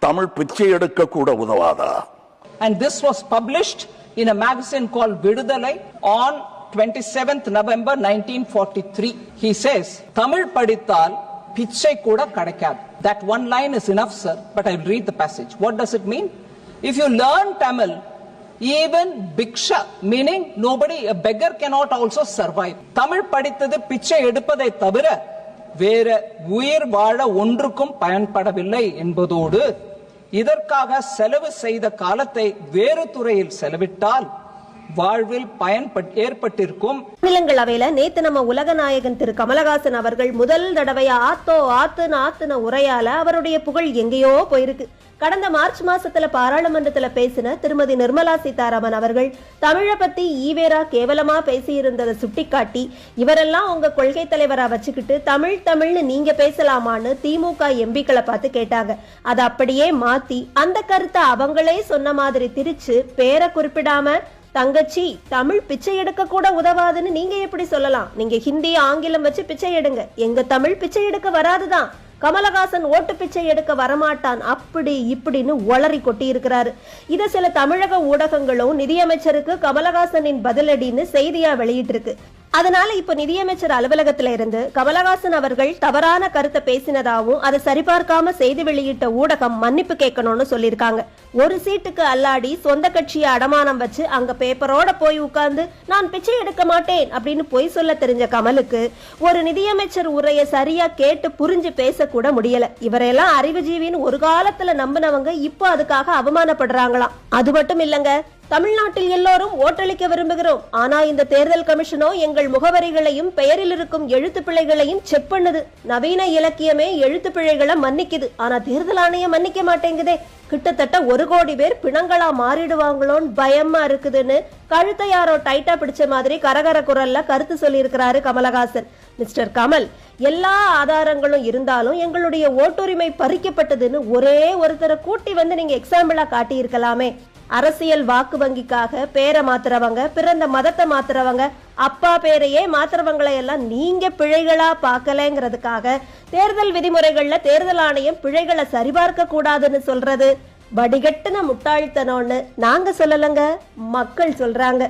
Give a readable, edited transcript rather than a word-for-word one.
தமிழ் பிச்சை எடுக்க கூட உதவாதா? And this was published in a magazine called Vidudalai on 27th November 1943. He says, Tamil padithal pichai kuda kadakad. That one line is enough, sir, but I'll read the passage. What does it mean? If you learn Tamil, even bhiksha, meaning nobody, a beggar cannot also survive. Tamil padithadu pichai edupadai thavira வேற உயிர் வாழ ஒன்றுக்கும் பயன்படவில்லை என்பதோடு இதற்காக செலவு செய்த காலத்தை வேறு துறையில் செலவிட்டால் வாழ்வில் பயன் ஏற்பட்டிருக்கும். மாநிலங்களவையில நேத்து நம்ம உலக நாயகன் திரு கமலஹாசன் அவர்கள் முதல் தடவையா ஆத்துன உரையால அவருடைய புகழ் எங்கேயோ போயிருக்கு. கடந்த மார்ச் மாசத்துல பாராளுமன்றத்துல பேசின திருமதி நிர்மலா சீதாராமன் அவர்கள் தமிழை பத்தி ஈவேரா கேவலமா பேசியிருந்ததை சுட்டிக்காட்டி இவரெல்லாம் உங்க கொள்கை தலைவரா வச்சுக்கிட்டு தமிழ்னு நீங்க பேசலாமான்னு திமுக எம்பிக்களை பார்த்து கேட்டாங்க. அதை அப்படியே மாத்தி அந்த கருத்தை அவங்களே சொன்ன மாதிரி திரிச்சு பேரை குறிப்பிடாம தங்கச்சி தமிழ் பிச்சை எடுக்க கூட உதவாதுன்னு நீங்க எப்படி சொல்லலாம்? நீங்க ஹிந்தி ஆங்கிலம் வச்சு பிச்சை எடுங்க, எங்க தமிழ் பிச்சை எடுக்க வராதுதான். கமலஹாசன் ஓட்டு பிச்சை எடுக்க வரமாட்டான் அப்படி இப்படின்னு ஒளறி கொட்டி இருக்கிறாரு. இத சில தமிழக ஊடகங்களும் நிதியமைச்சருக்கு கமலஹாசனின் பதிலடின்னு செய்தியா வெளியிட்டு இருக்கு. அதனால இப்ப நிதியமைச்சர் அலுவலகத்தில இருந்து கமலஹாசன் அவர்கள் தவறான கருத்தை பேசினதாவும் அதை சரிபார்க்காம செய்தி வெளியிட்ட ஊடகம் மன்னிப்பு கேட்கணும்னு சொல்லியிருக்காங்க. ஒரு சீட்டுக்கு அல்லாடி சொந்த கட்சியை அடமானம் வச்சு அங்க பேப்பரோட போய் உட்கார்ந்து நான் பிச்சை எடுக்க மாட்டேன் அப்படின்னு பொய் சொல்ல தெரிஞ்ச கமலுக்கு ஒரு நிதியமைச்சர் உரையை சரியா கேட்டு புரிஞ்சு பேசக்கூட முடியல. இவரெல்லாம் அறிவுஜீவின்னு ஒரு காலத்துல நம்பினவங்க இப்போ அதுக்காக அவமானப்படுறாங்களாம். அது மட்டும் இல்லங்க, தமிழ்நாட்டில் எல்லோரும் ஓட்டளிக்க விரும்புகிறோம், ஆனா இந்த தேர்தல் கமிஷனோ எங்கள் முகவரிகளையும் பெயரில் இருக்கும் எழுத்து பிழைகளையும் செக் பண்ணுது. நவீன இலக்கியமே எழுத்து பிழைகளை மன்னிக்குது, ஆனா தேர்தல் ஆணையம் மன்னிக்க மாட்டேங்குதே. கிட்டத்தட்ட 1 கோடி பேர் பிணங்களா மாறிடுவாங்களோன்னு பயமா இருக்குதுன்னு கழுத்தை யாரோ டைட்டா பிடிச்ச மாதிரி கரகர குரல்ல கருத்து சொல்லி இருக்கிறாரு கமலஹாசன். மிஸ்டர் கமல், எல்லா ஆதாரங்களும் இருந்தாலும் எங்களுடைய ஓட்டுரிமை பறிக்கப்பட்டதுன்னு ஒரே ஒருத்தரை கூட்டி வந்து நீங்க எக்ஸாம்பிளா காட்டி இருக்கலாமே. அரசியல் வாக்கு வங்கிக்காக பேரை மாத்துறவங்க, பிறந்த மதத்தை மாத்துறவங்க, அப்பா பேரையே மாத்துறவங்களை எல்லாம் நீங்க பிழைகளா பார்க்கலங்கிறதுக்காக தேர்தல் விதிமுறைகள்ல தேர்தல் ஆணையம் பிழைகளை சரிபார்க்க கூடாதுன்னு சொல்றது வடிகட்டுன முட்டாள்தனம்னு நாங்க சொல்லலங்க, மக்கள் சொல்றாங்க.